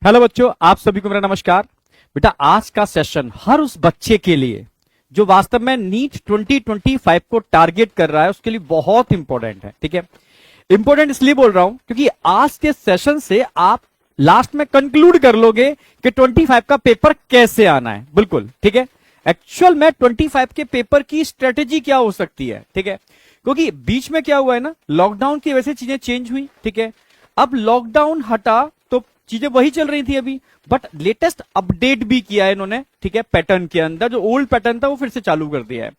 Hello बच्चों, आप सभी को मेरा नमस्कार। बेटा, आज का सेशन हर उस बच्चे के लिए जो वास्तव में नीट 2025 को टारगेट कर रहा है उसके लिए बहुत इंपॉर्टेंट है। ठीक है, इंपॉर्टेंट इसलिए बोल रहा हूं क्योंकि आज के सेशन से आप लास्ट में कंक्लूड कर लोगे कि 25 का पेपर कैसे आना है। बिल्कुल ठीक है, एक्चुअल में 25 के पेपर की स्ट्रेटेजी क्या हो सकती है। ठीक है, क्योंकि बीच में क्या हुआ है ना, लॉकडाउन की वजह से चीजें चेंज हुई। ठीक है, अब लॉकडाउन हटा तो चीजें वही चल रही थी अभी, बट लेटेस्ट अपडेट भी किया है इन्होंने। ठीक है, पैटर्न के अंदर जो ओल्ड पैटर्न था वो फिर से चालू कर दिया है।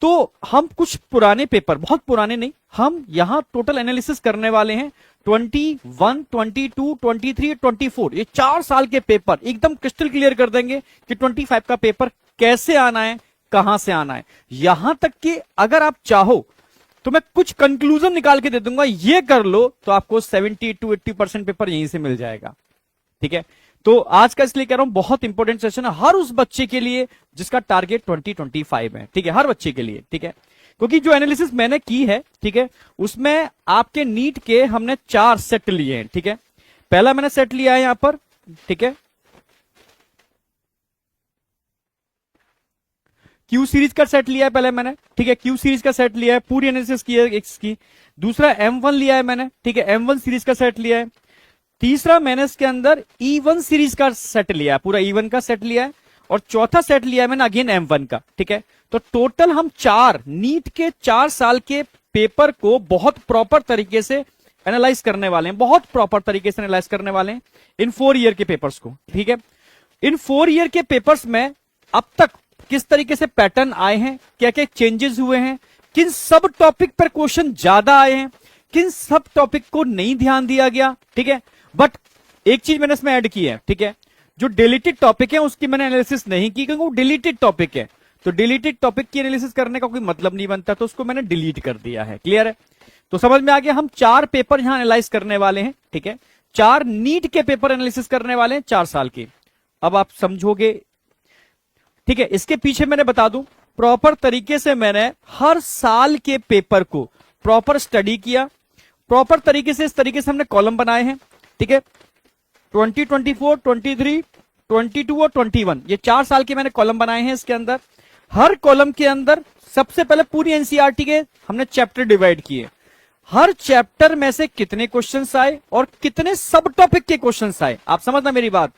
तो हम कुछ पुराने पेपर, बहुत पुराने नहीं, हम यहां टोटल एनालिसिस करने वाले हैं 21, 22, 23, 24, ये 4 साल के पेपर एकदम क्रिस्टल क्लियर कर देंगे कि 25 का पेपर कैसे आना है, कहां से आना है। यहां तक कि अगर आप चाहो तो मैं कुछ कंक्लूजन निकाल के दे दूंगा, ये कर लो तो आपको 70 to 80% पेपर यहीं से मिल जाएगा। ठीक है, तो आज का इसलिए कह रहा हूं बहुत इंपॉर्टेंट सेशन है हर उस बच्चे के लिए जिसका टारगेट 2025 है। ठीक है, हर बच्चे के लिए। ठीक है, क्योंकि जो एनालिसिस मैंने की है, ठीक है, उसमें आपके नीट के हमने 4 सेट लिए हैं। ठीक है, पहला मैंने सेट लिया है यहां पर। ठीक है, क्यू सीरीज का सेट लिया है पहले मैंने। ठीक है, क्यू सीरीज का सेट लिया है, पूरी एनालिसिस की है इसकी। दूसरा M1 लिया है मैंने। ठीक है, M1 सीरीज का सेट लिया है। तीसरा मैंने इसके अंदर E1 सीरीज का सेट लिया है, पूरा E1 का सेट लिया है। और चौथा सेट लिया है मैंने अगेन M1 का। ठीक है, तो टोटल हम 4 नीट के 4 साल के पेपर को बहुत प्रॉपर तरीके से एनालाइज करने वाले हैं, बहुत प्रॉपर तरीके से एनालाइज करने वाले हैं इन 4 ईयर के पेपर्स को। ठीक है, इन 4 ईयर के पेपर्स में अब तक किस तरीके से पैटर्न आए हैं, क्या क्या चेंजेस हुए हैं, किन सब टॉपिक पर क्वेश्चन ज्यादा आए हैं, किन सब टॉपिक को नहीं ध्यान दिया गया। ठीक है, बट एक चीज मैंने इसमें ऐड की है। ठीक है, जो डिलीटेड टॉपिक है उसकी मैंने एनालिसिस नहीं की क्योंकि वो डिलीटेड टॉपिक है, तो डिलीटेड टॉपिक की एनालिसिस करने का कोई मतलब नहीं बनता, तो उसको मैंने डिलीट कर दिया है। क्लियर है, तो समझ में आ गया। हम 4 पेपर यहां एनालाइज करने वाले हैं। ठीक है, 4 नीट के पेपर एनालिसिस करने वाले हैं 4 साल के। अब आप समझोगे। ठीक है, इसके पीछे मैंने बता दूं, प्रॉपर तरीके से मैंने हर साल के पेपर को प्रॉपर स्टडी किया, प्रॉपर तरीके से। इस तरीके से हमने कॉलम बनाए हैं। ठीक है, 2024, 23, 22 और 21, ये 4 साल के मैंने कॉलम बनाए हैं। इसके अंदर हर कॉलम के अंदर सबसे पहले पूरी एनसीईआरटी के हमने चैप्टर डिवाइड किए। हर चैप्टर में से कितने क्वेश्चंस आए और कितने सब टॉपिक के क्वेश्चंस आए, आप समझना मेरी बात,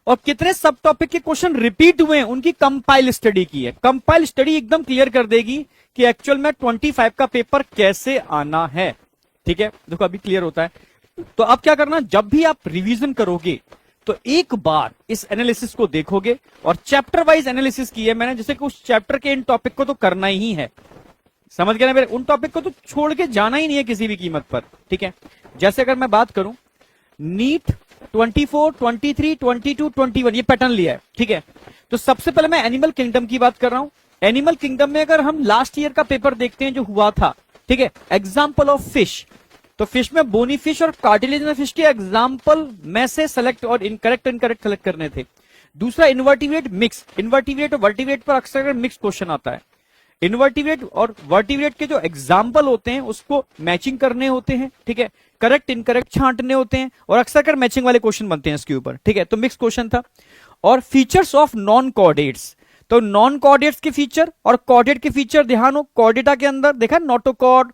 और कितने सब टॉपिक के क्वेश्चन रिपीट हुए हैं, उनकी कंपाइल स्टडी की है। कंपाइल स्टडी एकदम क्लियर कर देगी कि एक्चुअल में 25 का पेपर कैसे आना है। ठीक है, देखो अभी क्लियर होता है। तो अब क्या करना, जब भी आप रिवीजन करोगे तो एक बार इस एनालिसिस को देखोगे, और चैप्टर वाइज एनालिसिस की है मैंने, जैसे कि उस चैप्टर के इन टॉपिक को तो करना ही है, समझ गए ना मेरे, उन टॉपिक को तो छोड़ के जाना ही नहीं है किसी भी कीमत पर। ठीक है, जैसे अगर मैं बात करूं नीट 24, 23, 22, 21, ये पैटर्न लिया है। ठीक है, तो सबसे पहले मैं एनिमल किंगडम की बात कर रहा हूं। एनिमल किंगडम में अगर हम लास्ट ईयर का पेपर देखते हैं जो हुआ था, ठीक है, एग्जाम्पल ऑफ फिश, तो फिश में बोनी फिश और कार्टिलेजिनस फिश के एग्जाम्पल में से सेलेक्ट और इनकरेक्ट सेलेक्ट करने थे। दूसरा इनवर्टिब्रेट मिक्स, इनवर्टिब्रेट और वर्टिब्रेट पर अक्सर मिक्स क्वेश्चन आता है। इनवर्टिब्रेट और वर्टिब्रेट के जो एग्जाम्पल होते हैं उसको मैचिंग करने होते हैं। ठीक है, करेक्ट इनकरेक्ट छांटने होते हैं, और अक्सर कर मैचिंग वाले क्वेश्चन बनते हैं इसके ऊपर। ठीक है, तो मिक्स क्वेश्चन था। और फीचर्स ऑफ नॉन कोऑर्डिनेट्स, तो नॉन कोऑर्डिनेट्स के फीचर और कोऑर्डिनेट के फीचर ध्यान हो। कोऑर्डिनेटा के अंदर देखा नोटोकॉर्ड,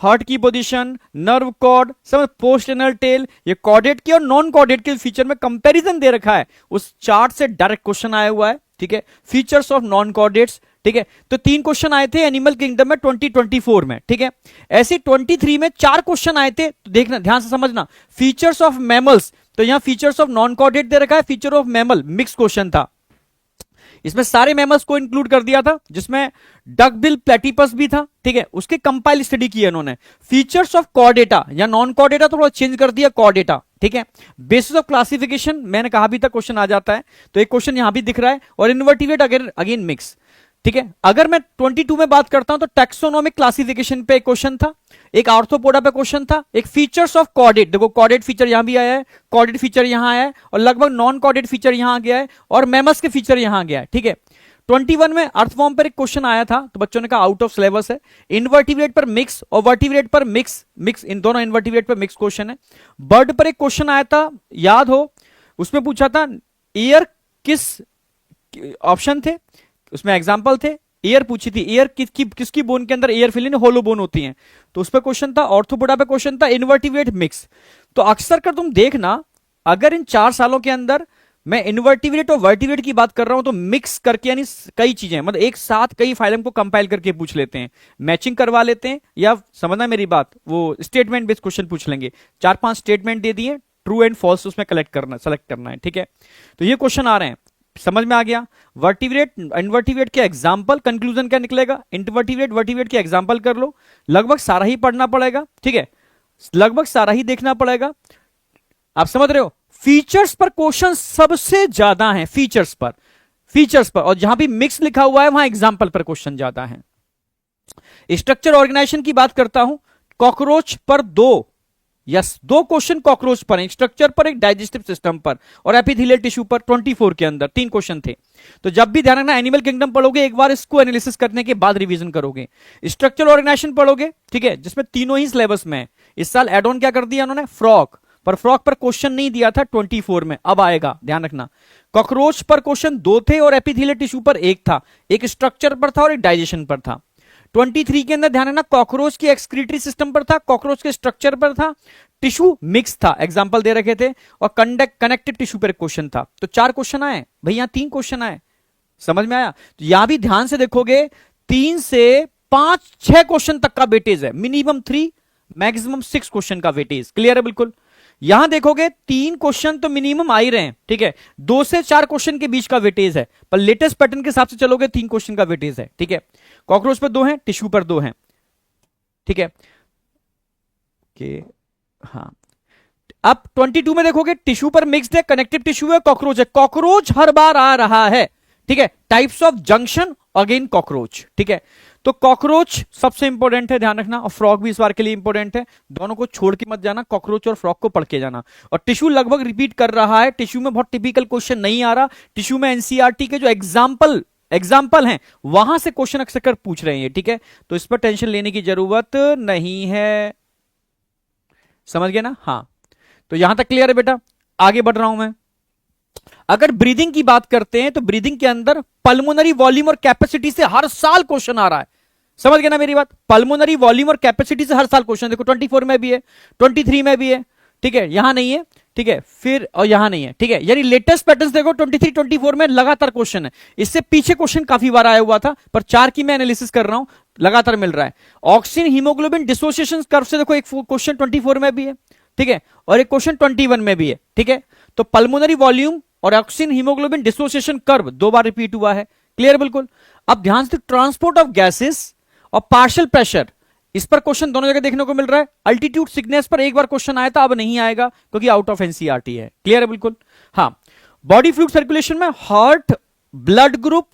हार्ट की पोजीशन, नर्व कॉर्ड, सब पोस्ट एनल टेल, ये कोऑर्डिनेट के और नॉन कोऑर्डिनेट के फीचर में कंपैरिजन दे रखा है, उस चार्ट से डायरेक्ट क्वेश्चन आया हुआ है। ठीक है, फीचर्स ऑफ नॉन कोऑर्डिनेट्स। ठीक है, तो 3 क्वेश्चन आए थे एनिमल किंगडम में 2024 में। ठीक है, ऐसे 23 में 4 क्वेश्चन आए थे, तो देखना ध्यान से समझना। फीचर्स ऑफ मैमल्स, तो यहां फीचर्स ऑफ नॉन कोऑर्डिनेट दे रखा है, feature of mammal mix question था, इसमें सारे मैमल्स को इंक्लूड कर दिया था, जिसमें डकबिल प्लेटिपस भी था। ठीक है, उसके कंपाइल स्टडी की है इन्होंने। फीचर्स ऑफ कॉर्डेटा या नॉन कॉर्डेटा थोड़ा चेंज कर दिया, कॉर्डेटा। ठीक है, बेसिस ऑफ क्लासिफिकेशन मैंने कहा भी था क्वेश्चन आ जाता है, तो एक क्वेश्चन यहां भी दिख रहा है, और इनवर्टिब्रेट अगेन मिक्स। ठीक है, अगर मैं 22 में बात करता हूं तो टैक्सोनॉमिक क्लासिफिकेशन पे एक क्वेश्चन था, एक आर्थ्रोपोडा पे क्वेश्चन था, एक फीचर्स ऑफ कॉर्डेट, देखो कॉर्डेट फीचर यहां भी आया है, कॉर्डेट फीचर यहां आया है, और लगभग नॉन कॉर्डेट फीचर यहां आ गया है, और मैमस के फीचर यहां आ गया है। ठीक है, 21 में अर्थवॉर्म पर एक क्वेश्चन आया था, तो बच्चों ने कहा आउट ऑफ सिलेबस है। इनवर्टिब्रेट पर मिक्स और वर्टिब्रेट पर मिक्स, इन दोनों इनवर्टिब्रेट पर मिक्स क्वेश्चन है। बर्ड पर एक क्वेश्चन आया था, याद हो, उसमें पूछा था एयर किस ऑप्शन थे, उसमें एग्जाम्पल थे, एयर पूछी थी, एयर किसकी बोन के अंदर एयर फिलिंग होलो बोन होती है, तो उस पर क्वेश्चन था। ऑर्थोपोडा पे क्वेश्चन था इनवर्टिब्रेट मिक्स। तो अक्सर कर तुम देखना, अगर इन 4 सालों के अंदर मैं इनवर्टिब्रेट और वर्टिब्रेट की बात कर रहा हूं तो मिक्स करके, यानी कई चीजें, मतलब एक साथ कई फाइलम को कंपाइल करके पूछ लेते हैं, मैचिंग करवा लेते हैं, या समझना मेरी बात, वो स्टेटमेंट बेस्ड क्वेश्चन पूछ लेंगे। 4-5 स्टेटमेंट दे दिए, ट्रू एंड फॉल्स उसमें सेलेक्ट करना है, ठीक है। तो ये क्वेश्चन आ रहे हैं, समझ में आ गया। वर्टिब्रेट इनवर्टिब्रेट के एग्जाम्पल, कंक्लूजन क्या निकलेगा, इनवर्टिब्रेट वर्टिब्रेट के एग्जाम्पल कर लो, लगभग सारा ही पढ़ना पड़ेगा, ठीक है, लगभग सारा ही देखना पड़ेगा। आप समझ रहे हो, फीचर्स पर क्वेश्चन सबसे ज्यादा है, फीचर्स पर, और जहां भी मिक्स लिखा हुआ है वहां एग्जाम्पल पर क्वेश्चन ज्यादा है। स्ट्रक्चर ऑर्गेनाइजेशन की बात करता हूं, कॉकरोच पर 2 क्वेश्चन कॉकरोच पर है, स्ट्रक्चर पर एक, डाइजेस्टिव सिस्टम पर और एपिथेलियल टिश्यू पर 24 के अंदर 3 क्वेश्चन थे। तो जब भी ध्यान रखना, एनिमल किंगडम पढ़ोगे एक बार इसको एनालिसिस करने के बाद रिवीजन करोगे। स्ट्रक्चर ऑर्गेनाइजेशन पढ़ोगे, ठीक है, जिसमें तीनों ही सिलेबस में है। इस साल एड ऑन क्या कर दिया उन्होंने, फ्रॉग पर क्वेश्चन नहीं दिया था 24 में, अब आएगा, ध्यान रखना। कॉकरोच पर क्वेश्चन 2 थे और एपिथेलियल टिश्यू पर 1 था, एक स्ट्रक्चर पर था और एक डाइजेशन पर था। 23 के अंदर ध्यान रखना, कॉकरोच के एक्सक्रीटरी सिस्टम पर था, कॉकरोच के स्ट्रक्चर पर था, टिश्यू मिक्स था, एग्जाम्पल दे रखे थे, और कनेक्टिव टिश्यू पर एक क्वेश्चन था। तो 4 क्वेश्चन आए भाई, यहां 3 क्वेश्चन आए, समझ में आया। तो यहां भी ध्यान से देखोगे 3 से 5-6 क्वेश्चन तक का वेटेज है, मिनिमम 3 मैक्सिमम 6 क्वेश्चन का वेटेज, क्लियर है बिल्कुल। यहां देखोगे 3 क्वेश्चन तो मिनिमम आ ही रहे हैं, ठीक है, 2 से 4 क्वेश्चन के बीच का वेटेज है, पर लेटेस्ट पैटर्न के हिसाब से चलोगे 3 क्वेश्चन का वेटेज है, ठीक है। कॉकरोच पर 2 हैं, टिश्यू पर 2 हैं, ठीक है। हाँ, अब 22 में देखोगे टिश्यू पर मिक्स्ड है, कनेक्टिव टिश्यू है, कॉकरोच है, कॉकरोच हर बार आ रहा है, ठीक है। Types of junction, again cockroach, ठीक है। तो कॉकरोच सबसे इंपॉर्टेंट है, ध्यान रखना, और फ्रॉग भी इस बार के लिए इंपॉर्टेंट है, दोनों को छोड़ के मत जाना, कॉकरोच और फ्रॉग को पढ़ के जाना। और टिश्यू लगभग रिपीट कर रहा है, टिश्यू में बहुत टिपिकल क्वेश्चन नहीं आ रहा, टिश्यू में एनसीईआरटी के जो एग्जाम्पल हैं वहां से क्वेश्चन अक्सर पूछ रहे हैं, ठीक है। तो इस पर टेंशन लेने की जरूरत नहीं है, समझ गए ना। हाँ, तो यहां तक क्लियर है बेटा, आगे बढ़ रहा हूं मैं। अगर ब्रीदिंग की बात करते हैं तो ब्रीदिंग के अंदर पल्मोनरी वॉल्यूम और कैपेसिटी से हर साल क्वेश्चन आ रहा है, समझ गए ना मेरी बात। पल्मोनरी वॉल्यूम और कैपेसिटी से हर साल क्वेश्चन, देखो 24 में भी है, 23 में भी है, ठीक है, यहां नहीं है, ठीक है, फिर और यहां नहीं है, ठीक है। यानी लेटेस्ट पैटर्न्स देखो 23, 24 में लगातार क्वेश्चन है। इससे पीछे क्वेश्चन काफी बार आया हुआ था, पर 4 की मैं एनालिसिस कर रहा हूं, लगातार मिल रहा है। ऑक्सीजन हीमोग्लोबिन डिसोसिएशन कर्व से देखो एक क्वेश्चन 24 में भी है, ठीक है, और एक क्वेश्चन 21 में भी है, ठीक है। तो पल्मोनरी वॉल्यूम और ऑक्सीजन हीमोग्लोबिन डिसोसिएशन कर्व 2 बार रिपीट हुआ है, क्लियर बिल्कुल। अब ध्यान से, ट्रांसपोर्ट ऑफ गैसेस और पार्शियल प्रेशर, इस पर क्वेश्चन दोनों जगह देखने को मिल रहा है। अल्टीट्यूड सिकनेस पर एक बार क्वेश्चन आया था, अब नहीं आएगा क्योंकि आउट ऑफ एनसीईआरटी है, क्लियर है बिल्कुल। हाँ, बॉडी फ्लूइड सर्कुलेशन में हार्ट, ब्लड ग्रुप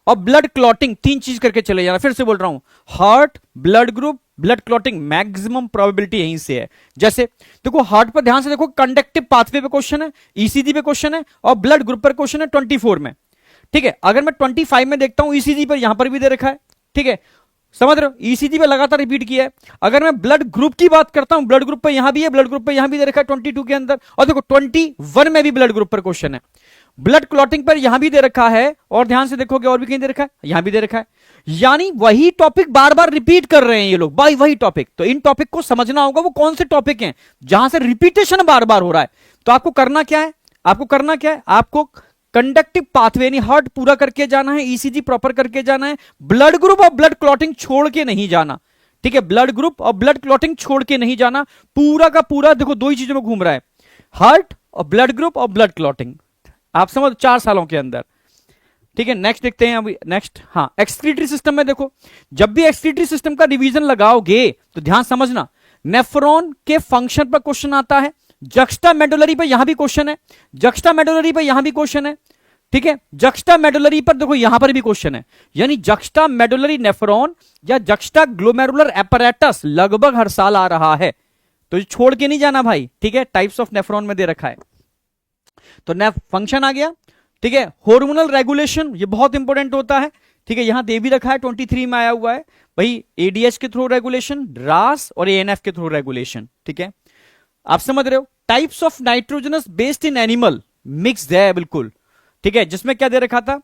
और ब्लड क्लॉटिंग 3 चीज करके चले जाना, फिर से बोल रहा हूं, heart, blood group, blood clotting, maximum probability यहीं से है। जैसे देखो हार्ट पर ध्यान से देखो, कंडक्टिव पाथवे पे क्वेश्चन है, ईसीजी पे क्वेश्चन है, और ब्लड ग्रुप पर क्वेश्चन है 24 में, ठीक है। अगर मैं 25 में देखता हूं, ईसीजी पर यहां पर भी दे रखा है, ठीक है, समझ रहे हो, ईसीजी पे लगातार रिपीट किया है। अगर मैं ब्लड ग्रुप की बात करता हूं, ब्लड ग्रुप पे यहां भी है, ब्लड ग्रुप पे यहां भी दे रखा है 22 के अंदर, और देखो 21 में भी ब्लड ग्रुप पर क्वेश्चन है। ब्लड क्लॉटिंग पर यहां भी दे रखा है, और ध्यान से देखोगे और भी कहीं दे रखा है, यहां भी दे रखा है। यानी वही टॉपिक बार बार रिपीट कर रहे हैं ये लोग, भाई वही टॉपिक। तो इन टॉपिक को समझना होगा वो कौन से टॉपिक हैं जहां से रिपीटेशन बार बार हो रहा है। तो आपको करना क्या है, आपको कंडक्टिव पाथवे यानी हार्ट पूरा करके जाना है, ईसीजी प्रॉपर करके जाना है, ब्लड ग्रुप और ब्लड क्लॉटिंग छोड़ के नहीं जाना, ठीक है। ब्लड ग्रुप और ब्लड क्लॉटिंग छोड़ के नहीं जाना, पूरा का पूरा देखो 2 ही चीजों में घूम रहा है, हार्ट और ब्लड ग्रुप और ब्लड क्लॉटिंग, आप समझ 4 सालों के अंदर, ठीक है। नेक्स्ट देखते हैं अभी, नेक्स्ट, हाँ, एक्सक्रीटरी सिस्टम में देखो, जब भी एक्सक्रीटरी सिस्टम का रिवीजन लगाओगे तो ध्यान समझना, नेफ्रॉन के फंक्शन पर क्वेश्चन आता है, जक्स्टा मेडुलरी पे यहां भी क्वेश्चन है, जक्स्टा मेडुलरी पे यहां भी क्वेश्चन है, ठीक है। जक्स्टा मेडुलरी पर देखो यहां पर भी क्वेश्चन है, यानी जक्स्टा मेडुलरी नेफ्रॉन या जक्स्टा ग्लोमेरुलर एपरेटस लगभग हर साल आ रहा है, तो छोड़ के नहीं जाना भाई, ठीक है। टाइप्स ऑफ नेफ्रॉन में दे रखा है, तो फंक्शन आ गया, ठीक है। हार्मोनल रेगुलेशन ये बहुत इंपॉर्टेंट होता है, ठीक है, यहां दे भी रखा है 23 में आया हुआ है भाई, एडीएच के थ्रू रेगुलेशन, रास और एएनएफ के थ्रू रेगुलेशन, ठीक है, आप समझ रहे हो। Types of nitrogenous based in animal mix है बिल्कुल, ठीक है, जिसमें क्या दे रखा था,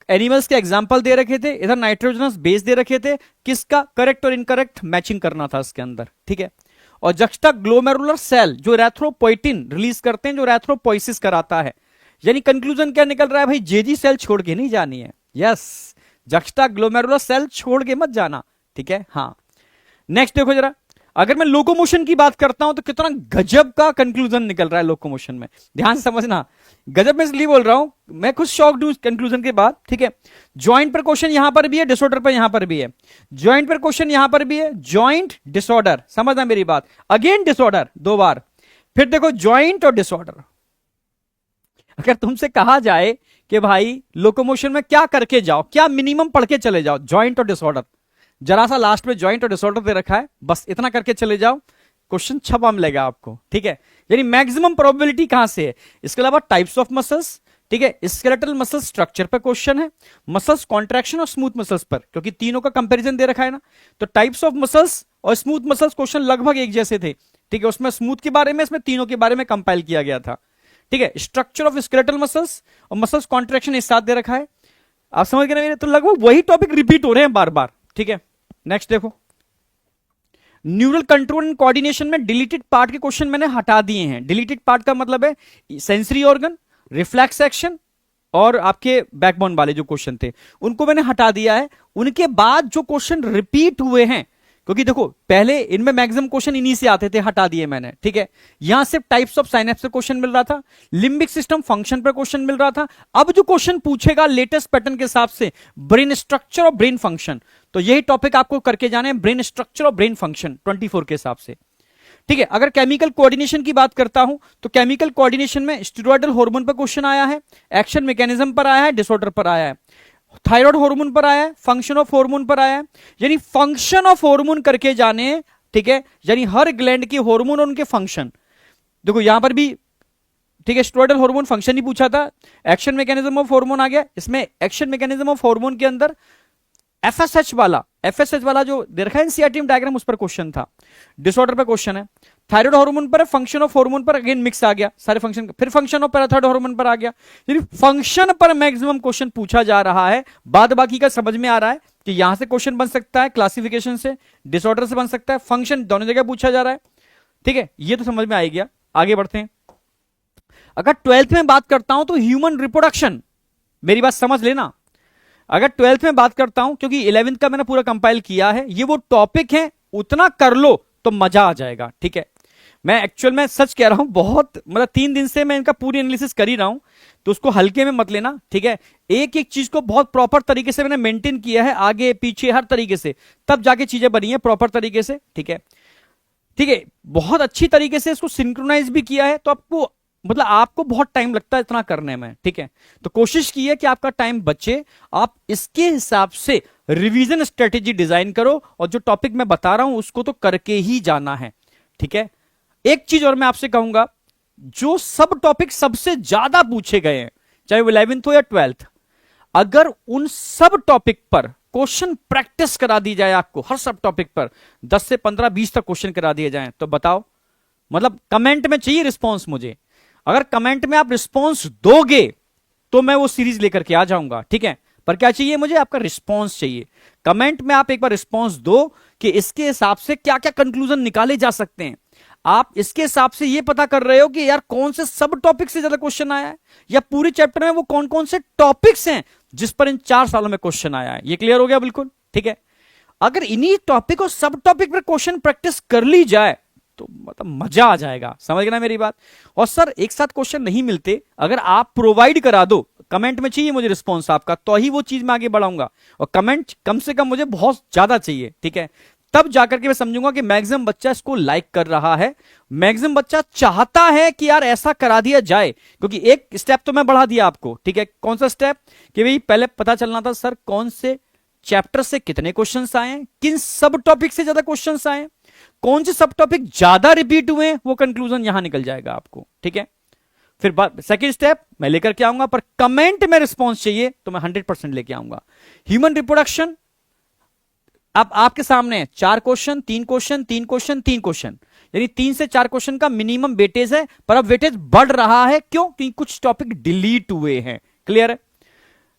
एनिमल्स के एग्जाम्पल दे रखे थे, इधर नाइट्रोजनस बेस दे रखे थे, किसका करेक्ट और इनकरेक्ट मैचिंग करना था इसके अंदर, ठीक है। और जक्स्टा ग्लोमेरुलर सेल जो एरिथ्रोपोइटिन रिलीज करते हैं, जो एरिथ्रोपोइसिस कराता है, यानी कंक्लूजन क्या निकल रहा है भाई, जेजी सेल छोड़ के नहीं जानी है, यस, जक्स्टा ग्लोमेरुलर सेल छोड़ के मत जाना, ठीक है। हाँ, नेक्स्ट देखो जरा, अगर मैं लोकोमोशन की बात करता हूं तो कितना गजब का कंक्लूजन निकल रहा है लोकोमोशन में, ध्यान से समझना, गजब में इसलिए बोल रहा हूं, मैं खुद शॉक्ड हूं कंक्लूजन के बाद, ठीक है। ज्वाइंट पर क्वेश्चन यहां पर भी है, डिसऑर्डर पर यहां पर भी है, ज्वाइंट पर क्वेश्चन यहां पर भी है, ज्वाइंट डिसऑर्डर, समझना मेरी बात, अगेन डिसऑर्डर 2 बार, फिर देखो ज्वाइंट और डिसऑर्डर। अगर तुमसे कहा जाए कि भाई लोकोमोशन में क्या करके जाओ, क्या मिनिमम पढ़ के चले जाओ, ज्वाइंट और डिसऑर्डर, जरा सा लास्ट में ज्वाइंट और डिसऑर्डर दे रखा है, बस इतना करके चले जाओ, क्वेश्चन छपा मिलेगा आपको, ठीक है। यानी मैक्सिमम प्रोबेबिलिटी कहां से है, इसके अलावा टाइप्स ऑफ मसल्स, ठीक है, स्केलेटल मसल स्ट्रक्चर पर क्वेश्चन है, मसल्स कॉन्ट्रैक्शन और स्मूथ मसल्स पर, क्योंकि तीनों का कंपैरिजन दे रखा है ना, तो टाइप्स ऑफ मसल्स और स्मूथ मसल्स क्वेश्चन लगभग एक जैसे थे, ठीक है, उसमें स्मूथ के बारे में, इसमें तीनों के बारे में कंपाइल किया गया था, ठीक है। स्ट्रक्चर ऑफ स्केलेटल मसल्स और मसल्स कॉन्ट्रैक्शन एक साथ दे रखा है, आप समझ गए ना मेरे, तो लगभग वही टॉपिक रिपीट हो रहे हैं बार बार, ठीक है। नेक्स्ट देखो, न्यूरल कंट्रोल एंड कोऑर्डिनेशन में डिलीटेड पार्ट के क्वेश्चन मैंने हटा दिए हैं, डिलीटेड पार्ट का मतलब है सेंसरी ऑर्गन, रिफ्लेक्स एक्शन और आपके बैकबोन वाले जो क्वेश्चन थे उनको मैंने हटा दिया है, उनके बाद जो क्वेश्चन रिपीट हुए हैं, क्योंकि देखो पहले इनमें मैक्सिमम क्वेश्चन इन्हीं से आते थे, हटा दिए मैंने, ठीक है। यहां सिर्फ टाइप्स ऑफ साइनेप्स पे क्वेश्चन मिल रहा था, लिम्बिक सिस्टम फंक्शन पर क्वेश्चन मिल रहा था, अब जो क्वेश्चन पूछेगा लेटेस्ट पैटर्न के हिसाब से ब्रेन स्ट्रक्चर और ब्रेन फंक्शन, तो यही टॉपिक आपको करके जाने हैं, ब्रेन स्ट्रक्चर और ब्रेन फंक्शन 24 के हिसाब से, ठीक है। अगर केमिकल कोऑर्डिनेशन की बात करता हूं तो केमिकल कोऑर्डिनेशन में स्टेरॉयडल हार्मोन पर क्वेश्चन आया है, एक्शन मैकेनिज्म पर आया है, डिसऑर्डर पर आया है, थायराइड हार्मोन पर आया है, फंक्शन ऑफ हार्मोन पर आया है, यानी फंक्शन ऑफ हार्मोन करके जाने, ठीक है, यानी हर ग्लैंड के हार्मोन और उनके फंक्शन, देखो यहां पर भी, ठीक है, स्टेरॉयडल हार्मोन फंक्शन ही पूछा था, एक्शन मैकेनिज्म ऑफ हार्मोन आ गया, इसमें एक्शन मैकेनिज्म ऑफ हार्मोन के अंदर एफएसएच वाला जो दे रखा है एनसीईआरटी डायग्राम, उस पर क्वेश्चन था, डिसऑर्डर पर क्वेश्चन है, थायराइड हार्मोन पर, फंक्शन ऑफ हार्मोन पर अगेन मिक्स आ गया सारे फंक्शन, फिर फंक्शन ऑफ पैराथायराइड हार्मोन पर आ गया, यानी फंक्शन पर मैक्सिमम क्वेश्चन पूछा जा रहा है, बाद बाकी का समझ में आ रहा है कि यहां से क्वेश्चन बन सकता है, क्लासिफिकेशन से, डिसऑर्डर से बन सकता है, फंक्शन दोनों जगह पूछा जा रहा है, ठीक है, ये तो समझ में आ गया। आगे बढ़ते हैं, अगर 12th में बात करता हूं तो ह्यूमन रिप्रोडक्शन, मेरी बात समझ लेना, अगर 12th में बात करता हूं, क्योंकि 11th का मैंने पूरा कंपाइल किया है, ये वो टॉपिक है, उतना कर लो तो मजा आ जाएगा, ठीक है। मैं एक्चुअल में सच कह रहा हूं, बहुत मतलब 3 दिन से मैं इनका पूरी एनालिसिस कर ही रहा हूं, तो उसको हल्के में मत लेना, ठीक है। एक एक चीज को बहुत प्रॉपर तरीके से मैंने मेंटेन किया है, आगे पीछे हर तरीके से, तब जाके चीजें बनी है प्रॉपर तरीके से, ठीक है, ठीक है, बहुत अच्छी तरीके से इसको सिंक्रोनाइज भी किया है, तो आपको मतलब आपको बहुत टाइम लगता है इतना करने में, ठीक है, तो कोशिश की है कि आपका टाइम बचे, आप इसके हिसाब से रिवीजन स्ट्रेटेजी डिजाइन करो, और जो टॉपिक मैं बता रहा हूं उसको तो करके ही जाना है, ठीक है। एक चीज और मैं आपसे कहूंगा, जो सब टॉपिक सबसे ज्यादा पूछे गए हैं, चाहे वो 11th हो या 12th, अगर उन सब टॉपिक पर क्वेश्चन प्रैक्टिस करा दी जाए आपको, हर सब टॉपिक पर 10 से 15 20 तक क्वेश्चन करा दिए जाएं, तो बताओ, मतलब कमेंट में चाहिए रिस्पॉन्स मुझे, अगर कमेंट में आप रिस्पॉन्स दोगे तो मैं वो सीरीज लेकर के आ जाऊंगा, ठीक है, पर क्या चाहिए मुझे, आपका रिस्पॉन्स चाहिए, कमेंट में आप एक बार रिस्पॉन्स दो कि इसके हिसाब से क्या क्या कंक्लूजन निकाले जा सकते हैं, आप इसके हिसाब से ये पता कर रहे हो कि यार कौन से सब टॉपिक से ज्यादा क्वेश्चन आया है, या पूरे चैप्टर में वो कौन कौन से टॉपिक्स हैं जिस पर इन 4 सालों में क्वेश्चन आया है, ये क्लियर हो गया बिल्कुल, ठीक है। अगर इन्हीं टॉपिक और सब टॉपिक पर क्वेश्चन प्रैक्टिस कर ली जाए तो मतलब मजा आ जाएगा, समझ गए ना मेरी बात। और सर एक साथ क्वेश्चन नहीं मिलते, अगर आप प्रोवाइड करा दो, कमेंट में चाहिए मुझे रिस्पॉन्स आपका, तो ही वो चीज मैं आगे बढ़ाऊंगा, और कमेंट कम से कम मुझे बहुत ज्यादा चाहिए, ठीक है, तब जाकर के मैं समझूंगा कि मैक्सिमम बच्चा इसको लाइक कर रहा है, मैक्सिमम बच्चा चाहता है कि यार ऐसा करा दिया जाए, क्योंकि एक स्टेप तो मैं बढ़ा दिया आपको, ठीक है, कौन सा स्टेप, कि भाई पहले पता चलना था सर कौन से चैप्टर से कितने क्वेश्चंस आए, किन सब टॉपिक से ज्यादा क्वेश्चंस आए, कौन से सब टॉपिक ज्यादा रिपीट हुए, वो कंक्लूजन यहां निकल जाएगा आपको, ठीक है। फिर सेकंड स्टेप मैं लेकर के आऊंगा, पर कमेंट में रिस्पॉन्स चाहिए तो मैं 100% लेके आऊंगा। ह्यूमन रिप्रोडक्शन अब आपके सामने है 4 क्वेश्चन, 3 क्वेश्चन, 3 क्वेश्चन, 3 क्वेश्चन, यानी 3 से 4 क्वेश्चन का मिनिमम वेटेज है, पर अब वेटेज बढ़ रहा है। क्यों? क्योंकि कुछ टॉपिक डिलीट हुए हैं। क्लियर है?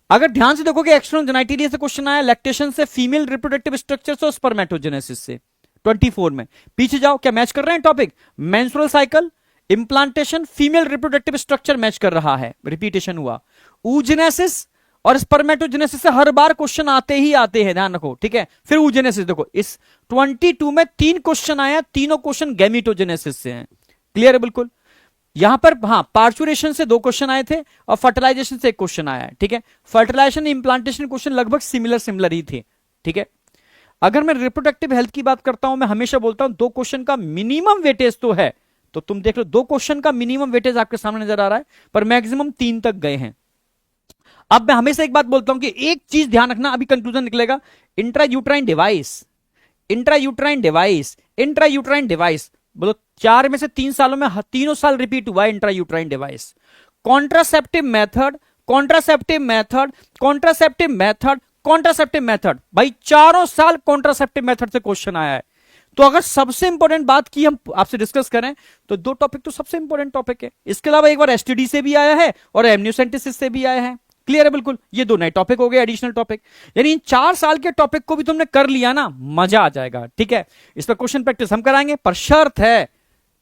अगर ध्यान से देखोगे एक्सटर्नल जेनाइटेरिया से क्वेश्चन आया, लैक्टेशन से, फीमेल रिप्रोडक्टिव स्ट्रक्चर से और स्पर्मेटोजेनेसिस से 24 में। पीछे जाओ, क्या मैच कर रहे हैं topic? Menstrual cycle, implantation, female reproductive structure match कर रहा है, रिपीटेशन हुआ। ऊजेनेसिस और स्पर्मेटोजेनेसिस से हर बार क्वेश्चन आते ही आते हैं, ध्यान रखो, ठीक है। फिर ऊजेनेसिस देखो, इस 22 में 3 क्वेश्चन आया, तीनों क्वेश्चन गैमीटोजेनेसिस से हैं। क्लियर है? बिल्कुल। यहां पर हाँ, पार्चुरेशन से 2 क्वेश्चन आए थे और फर्टिलाइजेशन से 1 क्वेश्चन आया है, ठीक है। फर्टिलाइजेशन इंप्लांटेशन क्वेश्चन लगभग सिमिलर ही थे, ठीक है। अगर मैं रिप्रोडक्टिव हेल्थ की बात करता हूं, मैं हमेशा बोलता हूं 2 क्वेश्चन का मिनिमम वेटेज तो है, तो तुम देख लो 2 क्वेश्चन का मिनिमम वेटेज आपके सामने नजर आ रहा है, पर मैक्सिमम 3 तक गए हैं। अब मैं हमेशा एक बात बोलता हूं कि एक चीज ध्यान रखना, अभी कंक्लूजन निकलेगा। Intrauterine device, intrauterine device, intrauterine device, बोलो 4 में से 3 सालों में तीनों साल रिपीट हुआ है intrauterine device. Contraceptive method, contraceptive method, contraceptive method, contraceptive method, भाई 4 साल कॉन्ट्रासेप्टिव मेथड से क्वेश्चन आया है। तो अगर सबसे इंपॉर्टेंट बात की हम आपसे डिस्कस करें तो 2 टॉपिक तो सबसे इंपॉर्टेंट टॉपिक है। इसके अलावा एक बार एसटीडी से भी आया है और एमनियोसेंटेसिस से भी आया है। क्लियर है? बिल्कुल। ये 2 नए टॉपिक हो गए, एडिशनल टॉपिक। यानी इन 4 साल के टॉपिक को भी तुमने कर लिया ना, मजा आ जाएगा, ठीक है। इस पर क्वेश्चन प्रैक्टिस हम कराएंगे, पर शर्त है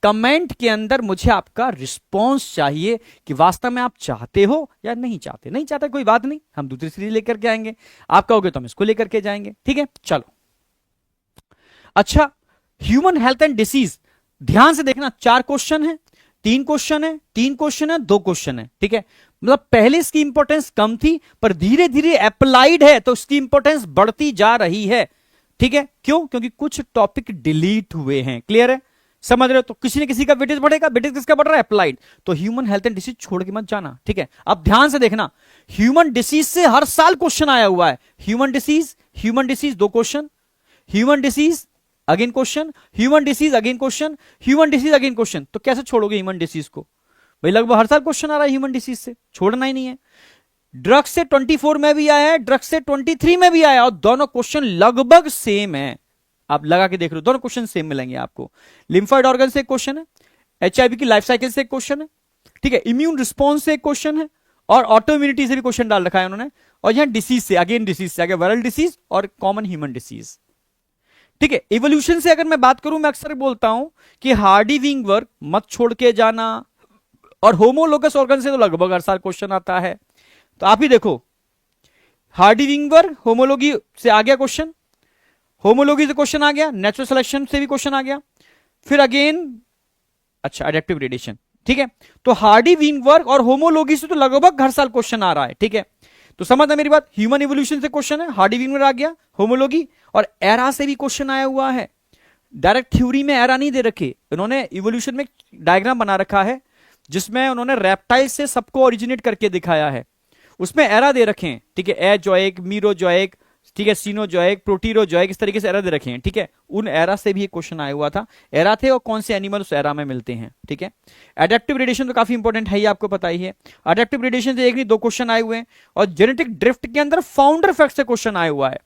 कमेंट के अंदर मुझे आपका रिस्पॉन्स चाहिए कि वास्तव में आप चाहते हो या नहीं चाहते। नहीं चाहते कोई बात नहीं, हम दूसरी सीरीज लेकर के आएंगे। आप कहोगे तो हम इसको लेकर के जाएंगे, ठीक है। चलो, अच्छा, ह्यूमन हेल्थ एंड डिसीज, ध्यान से देखना, 4 क्वेश्चन है, 3 क्वेश्चन है, 3 क्वेश्चन है, 2 क्वेश्चन है, ठीक है। मतलब पहले इसकी इंपॉर्टेंस कम थी, पर धीरे धीरे अप्लाइड है तो इसकी इंपॉर्टेंस बढ़ती जा रही है, ठीक है। क्यों? क्योंकि कुछ टॉपिक डिलीट हुए हैं। क्लियर है? समझ रहे हो? तो किसी न किसी का वेटेज बढ़ेगा। वेटेज किसका बढ़ रहा है? अप्लाइड। तो ह्यूमन हेल्थ एंड डिसीज छोड़ के मत जाना, ठीक है। अब ध्यान से देखना, ह्यूमन डिसीज से हर साल क्वेश्चन आया हुआ है। Human disease 2 question, human disease again question, human disease again question, human disease again question. तो कैसे छोड़ोगे ह्यूमन डिसीज को? भाई लगभग हर साल क्वेश्चन आ रहा है ह्यूमन डिसीज से, छोड़ना ही नहीं है। ड्रग्स से 24 में भी आया है, ड्रग्स से 23 में भी आया, और दोनों क्वेश्चन लगभग सेम है। आप लगा के देख लो, दोनों क्वेश्चन सेम मिलेंगे आपको। लिम्फोइड ऑर्गन से एक क्वेश्चन है, एचआईवी की लाइफ साइकिल से एक क्वेश्चन है, ठीक है। इम्यून रिस्पॉन्स से एक क्वेश्चन है, और ऑटो इम्यूनिटी से भी क्वेश्चन डाल रखा है उन्होंने। और यहां डिसीज से, अगेन डिसीज से आगे वायरल डिसीज और कॉमन ह्यूमन डिसीज, ठीक है। इवोल्यूशन से अगर मैं बात करूं, मैं अक्सर बोलता हूं कि हार्डी विंग वर्क मत छोड़ के जाना, और होमोलोगस ऑर्गन से तो लगभग हर साल क्वेश्चन आता है। तो आप ही देखो, हार्डी विंग वर्क, होमोलॉजी से आ गया क्वेश्चन, होमोलॉजी से क्वेश्चन आ गया, नेचुरल सिलेक्शन से भी क्वेश्चन आ गया, फिर अगेन अच्छा एडेप्टिव रेडिएशन, ठीक है। तो हार्डी विंग वर्क और होमोलॉजी से तो लगभग हर साल क्वेश्चन आ रहा है, ठीक है। तो समझना मेरी बात, ह्यूमन इवोल्यूशन से क्वेश्चन है, हार्डी विंग वर्क आ गया, होमोलॉजी, और एरा से भी क्वेश्चन आया हुआ है। डायरेक्ट थ्योरी में एरा नहीं दे रखे इन्होंने, इवोल्यूशन में डायग्राम बना रखा है जिसमें उन्होंने रेप्टाइल से सबको ओरिजिनेट करके दिखाया है, उसमें एरा दे रखे हैं, ठीक है। एजोइक, मीरोजोइक, ठीक है, सीनोजोइक, प्रोटीरोजोइक, इस तरीके से एरा दे रखे हैं, ठीक है। उन एरा से भी एक क्वेश्चन आया हुआ था, एरा थे और कौन से एनिमल उस एरा में मिलते हैं, ठीक है। एडेप्टिव रेडिएशन तो काफी इंपॉर्टेंट है, ही आपको पता ही है। एडेप्टिव रेडिएशन से एक नहीं 2 क्वेश्चन आए हुए हैं, और जेनेटिक ड्रिफ्ट के अंदर फाउंडर इफेक्ट से क्वेश्चन आया हुआ है।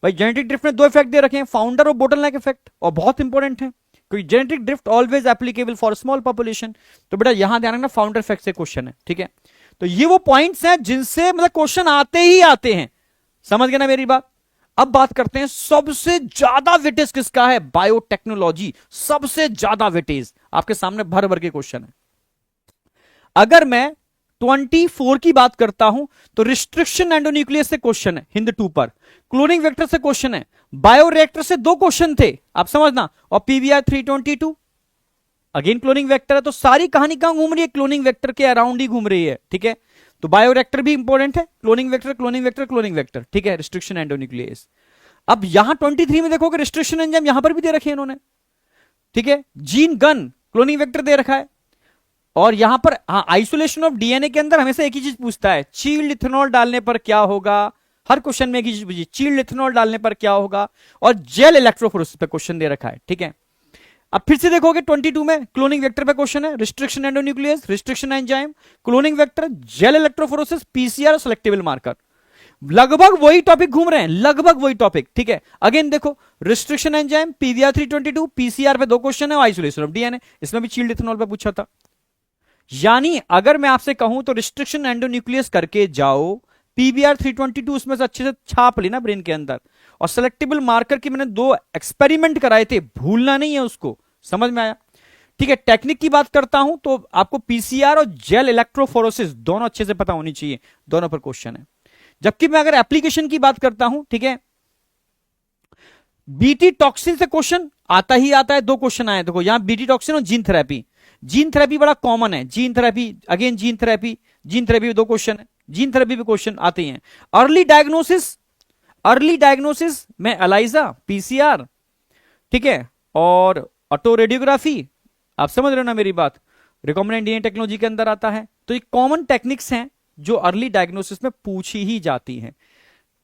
भाई जेनेटिक ड्रिफ्ट में 2 इफेक्ट दे रखे हैं, फाउंडर और बोटलनेक इफेक्ट, और बहुत इंपॉर्टेंट है क्योंकि genetic drift always applicable for small population. तो बेटा यहां ध्यान रखना, फाउंडर इफेक्ट से क्वेश्चन है, ठीक है। तो ये वो पॉइंट्स हैं जिनसे मतलब क्वेश्चन आते ही आते हैं, समझ गए ना मेरी बात। अब बात करते हैं सबसे ज्यादा वेटेज किसका है? बायोटेक्नोलॉजी, सबसे ज्यादा वेटेज आपके सामने भर भर के क्वेश्चन है। अगर मैं 24 की बात करता हूं तो रिस्ट्रिक्शन एंडोन्यूक्लियस से क्वेश्चन है हिंद 2 पर, क्लोनिंग वेक्टर से क्वेश्चन है, बायोरिएक्टर से 2 क्वेश्चन थे, आप समझना, और पीवीआर 322 अगेन क्लोनिंग वेक्टर है। तो सारी कहानी कहां घूम रही है? क्लोनिंग वेक्टर के अराउंड ही घूम रही है, ठीक है। तो बायोरिएक्टर भी इंपॉर्टेंट है, cloning vector, cloning vector, cloning vector, ठीक है। रिस्ट्रिक्शन एंडोन्यूक्लियस, अब यहां 23 में देखोगे रिस्ट्रिक्शन एंजाइम यहां पर भी दे रखे हैं इन्होंने, ठीक है। जीन गन क्लोनिंग वेक्टर दे रखा है, और यहां पर हाँ, आइसोलेशन ऑफ डीएनए के अंदर हमेशा एक ही चीज पूछता है, चील्ड इथेनॉल डालने पर क्या होगा। हर क्वेश्चन में एक ही चीज पूछी, चील्ड इथेनॉल डालने पर क्या होगा, और जेल इलेक्ट्रोफोरेसिस पे क्वेश्चन दे रखा है, ठीक है। अब फिर से देखोगे 22 में क्लोनिंग वेक्टर पे क्वेश्चन है, restriction endonuclease, restriction enzyme, cloning vector, gel electrophoresis, PCR और सेलेक्टेबल मार्कर। लगभग वही टॉपिक घूम रहे हैं, लगभग वही टॉपिक, ठीक है। अगेन देखो, रिस्ट्रिक्शन एंजाइम, पीवीआर 322, पीसीआर पे 2 क्वेश्चन है और आइसोलेशन ऑफ डीएनए, इसमें भी चील्ड इथेनॉल पे पूछा था। यानी अगर मैं आपसे कहूं तो रिस्ट्रिक्शन एंडोन्यूक्लियस करके जाओ, पीवीआर 322 उसमें से अच्छे से छाप लेना ब्रेन के अंदर, और सेलेक्टेबल मार्कर की मैंने 2 एक्सपेरिमेंट कराए थे, भूलना नहीं है उसको, समझ में आया, ठीक है। टेक्निक की बात करता हूं तो आपको पीसीआर और जेल इलेक्ट्रोफोरेसिस दोनों अच्छे से पता होनी चाहिए, दोनों पर क्वेश्चन है। जबकि मैं अगर एप्लीकेशन की बात करता हूं, ठीक है, बीटी टॉक्सिन से क्वेश्चन आता ही आता है, 2 क्वेश्चन आए, देखो यहां बीटी टॉक्सिन और जीन थेरेपी। जीन थेरेपी बड़ा कॉमन है, gene therapy, again gene therapy, gene therapy में 2 क्वेश्चन है, जीन थेरेपी पे क्वेश्चन आते हैं। अर्ली डायग्नोसिस में एलाइजा, पीसीआर, ठीक है, और ऑटो रेडियोग्राफी, आप समझ रहे हो ना मेरी बात, रिकॉम्बिनेंट डीएनए टेक्नोलॉजी के अंदर आता है। तो ये कॉमन टेक्निक्स हैं जो अर्ली डायग्नोसिस में पूछी ही जाती हैं,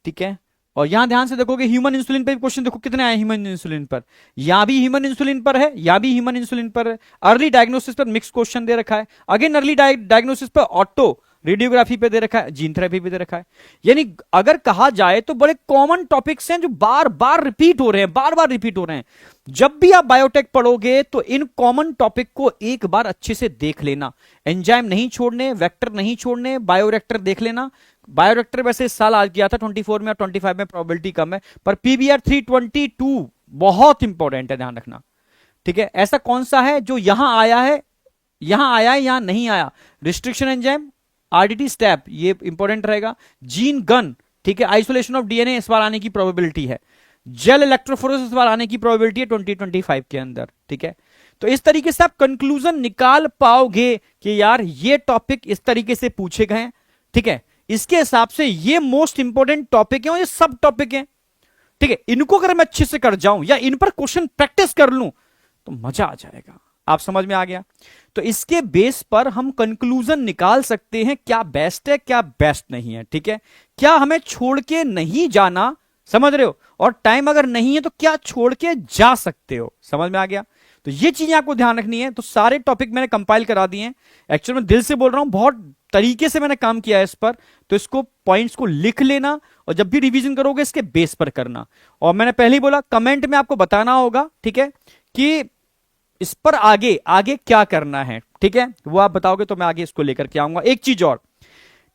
ठीक है। और यहां ध्यान से देखोगे ह्यूमन इंसुलिन पे भी क्वेश्चन देखो कितने आए ह्यूमन इंसुलिन पर, यहां भी ह्यूमन इंसुलिन पर है, यहां भी ह्यूमन इंसुलिन पर है। अर्ली डायग्नोसिस पर मिक्स क्वेश्चन दे रखा है, अगेन अर्ली डायग्नोसिस पर ऑटो रेडियोग्राफी पे दे रखा है, जीन थेरेपी पे दे रखा है। यानी अगर कहा जाए तो बड़े कॉमन टॉपिक्स हैं जो बार बार रिपीट हो रहे हैं, बार बार रिपीट हो रहे हैं। जब भी आप बायोटेक पढ़ोगे तो इन कॉमन टॉपिक को एक बार अच्छे से देख लेना, एंजाइम नहीं छोड़ने, वेक्टर नहीं छोड़ने, बायोरेक्टर देख लेना। बायोरेक्टर वैसे इस साल आ गया था 24 में और 25 में प्रोबेबिलिटी कम है, पर पीबीआर 322 बहुत इंपॉर्टेंट है, ध्यान रखना, ठीक है। ऐसा कौन सा है जो यहां आया है, यहां नहीं आया, रिस्ट्रिक्शन एंजाइम, आरडीटी स्टेप, ये इंपॉर्टेंट रहेगा। जीन गन, ठीक है, आइसोलेशन ऑफ डीएनए इस बार आने की प्रोबेबिलिटी है, जेल इलेक्ट्रोफोरेसिस इस बार आने की प्रोबेबिलिटी है 2025 के अंदर, ठीक है। तो इस तरीके से आप कंक्लूजन निकाल पाओगे कि यार ये टॉपिक इस तरीके से पूछे गए, ठीक है, इसके हिसाब से ये मोस्ट इंपॉर्टेंट टॉपिक है और ये सब टॉपिक है, ठीक है। इनको अगर मैं अच्छे से कर जाऊं या इन पर क्वेश्चन प्रैक्टिस कर लूं तो मजा आ जाएगा, आप समझ में आ गया। तो इसके बेस पर हम कंक्लूजन निकाल सकते हैं क्या बेस्ट है क्या बेस्ट नहीं है, ठीक है। क्या हमें छोड़ के नहीं जाना, समझ रहे हो, और टाइम अगर नहीं है तो क्या छोड़ के जा सकते हो, समझ में आ गया। तो ये चीजें आपको ध्यान रखनी है। तो सारे टॉपिक मैंने कंपाइल करा दिए हैं, एक्चुअली मैं दिल से बोल रहा हूं, बहुत तरीके से मैंने काम किया है इस पर। तो इसको पॉइंट्स को लिख लेना और जब भी रिवीजन करोगे इसके बेस पर करना। और मैंने पहले ही बोला कमेंट में आपको बताना होगा, ठीक है, कि इस पर आगे आगे क्या करना है, ठीक है, वो आप बताओगे तो मैं आगे इसको लेकर के आऊंगा। एक चीज और,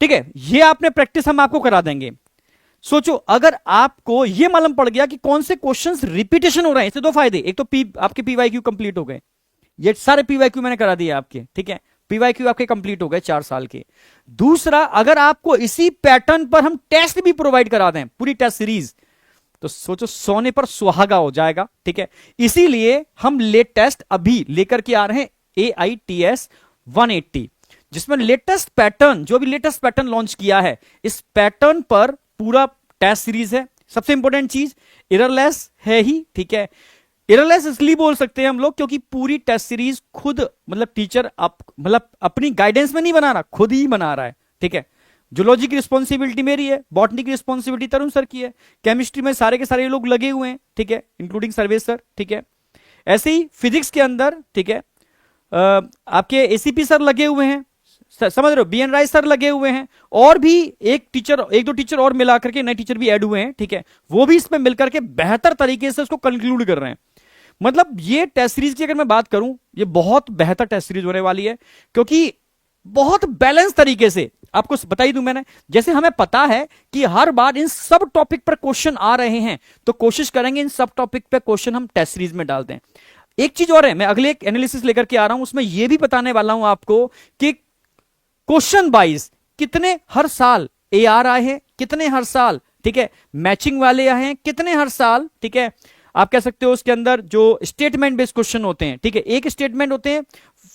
ठीक है, ये आपने प्रैक्टिस हम आपको करा देंगे। सोचो अगर आपको ये मालूम पड़ गया कि कौन से क्वेश्चंस रिपीटेशन हो रहे हैं, इससे 2 फायदे, एक तो आपके पीवाईक्यू कंप्लीट हो गए, ये सारे पीवाईक्यू मैंने करा दिए आपके, ठीक है, पीवाईक्यू आपके कंप्लीट हो गए 4 साल के। दूसरा, अगर आपको इसी पैटर्न पर हम टेस्ट भी प्रोवाइड करा दें, पूरी टेस्ट सीरीज, तो सोचो सोने पर सुहागा हो जाएगा, ठीक है। इसीलिए हम लेटेस्ट अभी लेकर के आ रहे हैं AITS 180, जिसमें लेटेस्ट पैटर्न, जो भी लेटेस्ट पैटर्न लॉन्च किया है, इस पैटर्न पर पूरा टेस्ट सीरीज है। सबसे इंपॉर्टेंट चीज एररलेस है ही, ठीक है। एररलेस इसलिए बोल सकते हैं हम लोग क्योंकि पूरी टेस्ट सीरीज खुद, मतलब टीचर मतलब अपनी गाइडेंस में नहीं बना रहा, खुद ही बना रहा है, ठीक है। जूलॉजी की रिस्पॉन्सिबिलिटी मेरी है, बॉटनी की रिस्पॉन्सिबिलिटी तरुण सर की है, केमिस्ट्री में सारे के सारे लोग लगे हुए हैं, ठीक है, इंक्लूडिंग सर्वेश सर, ठीक है। ऐसे ही फिजिक्स के अंदर, ठीक है, आपके ACP सर लगे हुए हैं, समझ रहे हो, BN राय सर लगे हुए हैं, और भी एक दो टीचर और मिला करके नए टीचर भी ऐड हुए हैं, ठीक है, वो भी इसमें मिलकर के बेहतर तरीके से उसको कंक्लूड कर रहे हैं। मतलब ये टेस्ट सीरीज की अगर मैं बात करूं, ये बहुत बेहतर टेस्ट सीरीज होने वाली है, क्योंकि बहुत बैलेंस तरीके से आपको बता ही दूं मैंने, जैसे हमें पता है कि हर बार इन सब टॉपिक पर क्वेश्चन आ रहे हैं, तो कोशिश करेंगे इन सब टॉपिक पर क्वेश्चन हम टेस्ट सीरीज में डाल दें। एक चीज और है, मैं अगले एक एनालिसिस लेकर के आ रहा हूं, उसमें यह भी बताने वाला हूं आपको कि क्वेश्चन वाइज कितने हर साल AR आए हैं, कितने हर साल, ठीक है, मैचिंग वाले आए हैं, कितने हर साल, ठीक है। आप कह सकते हो उसके अंदर जो स्टेटमेंट बेस्ड क्वेश्चन होते हैं, ठीक है, एक स्टेटमेंट होते हैं,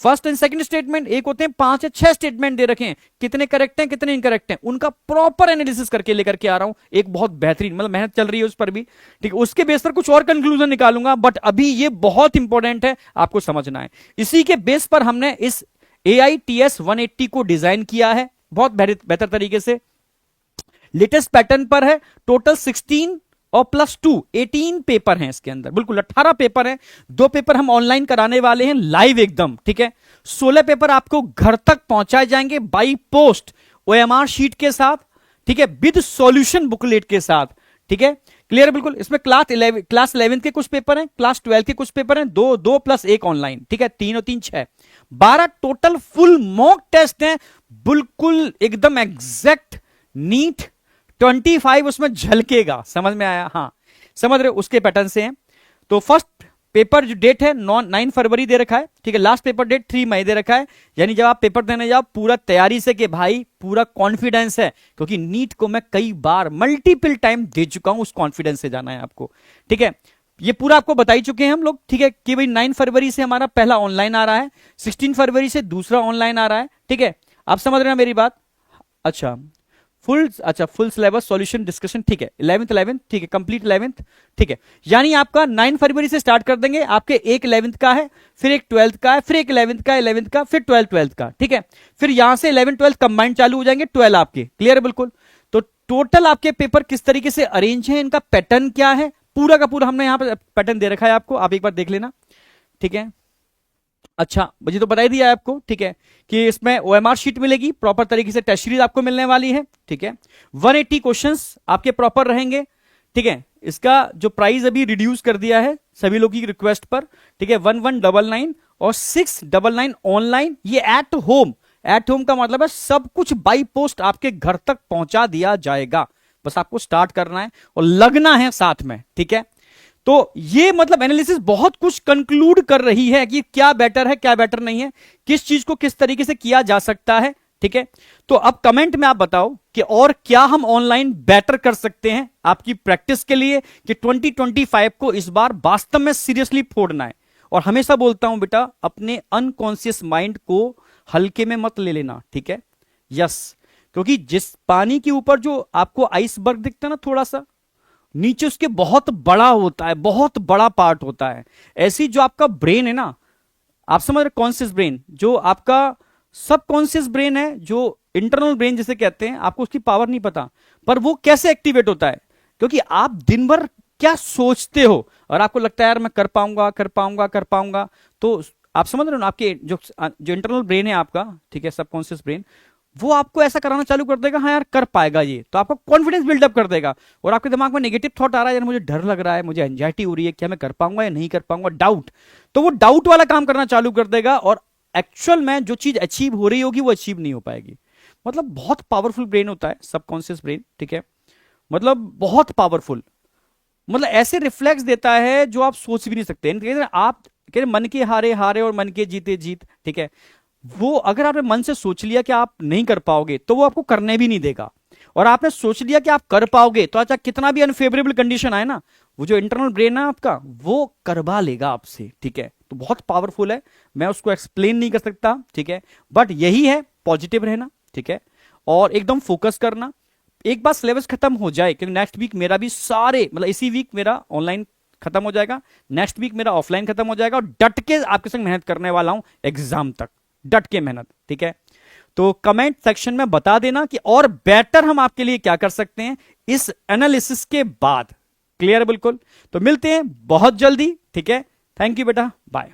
फर्स्ट एंड सेकंड स्टेटमेंट, एक होते हैं 5 या 6 स्टेटमेंट दे रखे हैं, कितने करेक्ट हैं कितने इनकरेक्ट हैं, उनका प्रॉपर एनालिसिस करके लेकर के आ रहा हूं। एक बहुत बेहतरीन, मतलब मेहनत चल रही है उस पर भी, ठीक है, उसके बेस पर कुछ और कंक्लूजन निकालूंगा, बट अभी ये बहुत इंपॉर्टेंट है, आपको समझना है। इसी के बेस पर हमने इस AITS 180 को डिजाइन किया है बहुत बेहतर तरीके से, लेटेस्ट पैटर्न पर है, टोटल 16 और +2 18 पेपर हैं इसके अंदर, बिल्कुल 18 पेपर हैं। 2 पेपर हम ऑनलाइन कराने वाले हैं लाइव एकदम, ठीक है। 16 पेपर आपको घर तक पहुंचाए जाएंगे बाई पोस्ट, OMR शीट के साथ, ठीक है, विद सॉल्यूशन बुकलेट के साथ, ठीक है। क्लियर बिल्कुल। इसमें क्लास 11 के कुछ पेपर हैं, क्लास 12 के कुछ पेपर हैं, 2 + 1 ऑनलाइन, ठीक है, 3 और 3 6, 12 टोटल फुल मॉक टेस्ट हैं, बिल्कुल एकदम एग्जैक्ट नीट। 25 उसमें झलकेगा, समझ में आया? हाँ समझ रहे हो, उसके पैटर्न से हैं। तो फर्स्ट पेपर जो डेट है 9 फरवरी दे रखा है, ठीक है। लास्ट पेपर डेट 3 मई दे रखा है। यानी जब आप पेपर देने जाओ पूरा तैयारी से कि भाई पूरा कॉन्फिडेंस है, क्योंकि नीट को मैं कई बार मल्टीपल टाइम दे चुका हूं, उस कॉन्फिडेंस से जाना है आपको, ठीक है। ये पूरा आपको बता ही चुके हैं हम लोग, ठीक है, कि भाई 9 फरवरी से हमारा पहला ऑनलाइन आ रहा है, 16 फरवरी से दूसरा ऑनलाइन आ रहा है, ठीक है। आप समझ रहे हैं मेरी बात? अच्छा फुल सिलेबस सॉल्यूशन डिस्कशन, ठीक है। 11th ठीक है, कंप्लीट 11th, ठीक है। यानी आपका 9 फरवरी से स्टार्ट कर देंगे, आपके एक 11th का है, फिर एक 12th का है, फिर एक 11th का, 11th का, फिर 12th का, ठीक है। फिर यहां से 11 12 कंबाइंड चालू हो जाएंगे, 12 आपके। क्लियर है बिल्कुल। तो टोटल आपके पेपर किस तरीके से अरेंज है, इनका पैटर्न क्या है, पूरा का पूरा हमने यहां पर पैटर्न दे रखा है आपको, आप एक बार देख लेना, ठीक है। अच्छा मुझे तो बता ही दिया आपको, ठीक है, कि इसमें OMR शीट मिलेगी, प्रॉपर तरीके से टेस्ट सीरीज आपको मिलने वाली है, ठीक है। 180 क्वेश्चंस आपके प्रॉपर रहेंगे, ठीक है। इसका जो प्राइस अभी रिड्यूस कर दिया है सभी लोगों की रिक्वेस्ट पर, ठीक है, 1199 और 699 ऑनलाइन। ये एट होम का मतलब है सब कुछ बाई पोस्ट आपके घर तक पहुंचा दिया जाएगा, बस आपको स्टार्ट करना है और लगना है साथ में, ठीक है। तो ये मतलब एनालिसिस बहुत कुछ कंक्लूड कर रही है कि क्या बेटर है क्या बेटर नहीं है, किस चीज को किस तरीके से किया जा सकता है, ठीक है। तो अब कमेंट में आप बताओ कि और क्या हम ऑनलाइन बेटर कर सकते हैं आपकी प्रैक्टिस के लिए, कि 2025 को इस बार वास्तव में सीरियसली फोड़ना है। और हमेशा बोलता हूं बेटा, अपने अनकॉन्शियस माइंड को हल्के में मत ले लेना, ठीक है। यस, क्योंकि जिस पानी के ऊपर जो आपको आइसबर्ग दिखता है ना थोड़ा सा, नीचे उसके बहुत बड़ा होता है, बहुत बड़ा पार्ट होता है। ऐसी जो आपका ब्रेन है ना, आप समझ रहे, कॉन्शियस ब्रेन, जो आपका सबकॉन्शियस ब्रेन है, जो इंटरनल ब्रेन जिसे कहते हैं, आपको उसकी पावर नहीं पता, पर वो कैसे एक्टिवेट होता है, क्योंकि आप दिन भर क्या सोचते हो और आपको लगता है यार मैं कर पाऊंगा कर पाऊंगा कर पाऊंगा, तो आप समझ रहे हो ना, आपके जो इंटरनल ब्रेन है आपका, ठीक है, सबकॉन्शियस ब्रेन, वो आपको ऐसा कराना चालू कर देगा, हाँ यार कर पाएगा ये, तो आपका कॉन्फिडेंस बिल्डअप कर देगा। और आपके दिमाग में नेगेटिव थॉट आ रहा है, यार मुझे डर लग रहा है, मुझे एंजाइटी हो रही है, क्या मैं कर पाऊंगा या नहीं कर पाऊंगा, डाउट, तो वो डाउट वाला काम करना चालू कर देगा, और एक्चुअल में जो चीज अचीव हो रही होगी वो अचीव नहीं हो पाएगी। मतलब बहुत पावरफुल ब्रेन होता है सबकॉन्शियस ब्रेन, ठीक है, मतलब बहुत पावरफुल, मतलब ऐसे रिफ्लेक्स देता है जो आप सोच भी नहीं सकते। आप कह रहे मन के हारे हारे और मन के जीते जीत, ठीक है, वो अगर आपने मन से सोच लिया कि आप नहीं कर पाओगे तो वो आपको करने भी नहीं देगा, और आपने सोच लिया कि आप कर पाओगे तो अच्छा कितना भी अनफेवरेबल कंडीशन आए ना, वो जो इंटरनल ब्रेन है आपका वो करवा लेगा आपसे, ठीक है। तो बहुत पावरफुल है, मैं उसको एक्सप्लेन नहीं कर सकता, ठीक है, बट यही है, पॉजिटिव रहना, ठीक है, और एकदम फोकस करना। एक बार सिलेबस खत्म हो जाए, क्योंकि नेक्स्ट वीक मेरा भी सारे, मतलब इसी वीक मेरा ऑनलाइन खत्म हो जाएगा, नेक्स्ट वीक मेरा ऑफलाइन खत्म हो जाएगा, और डट के आपके संग मेहनत करने वाला हूं एग्जाम तक, डट के मेहनत, ठीक है। तो कमेंट सेक्शन में बता देना कि और बेटर हम आपके लिए क्या कर सकते हैं इस एनालिसिस के बाद। क्लियर बिल्कुल। तो मिलते हैं बहुत जल्दी, ठीक है। थैंक यू बेटा, बाय।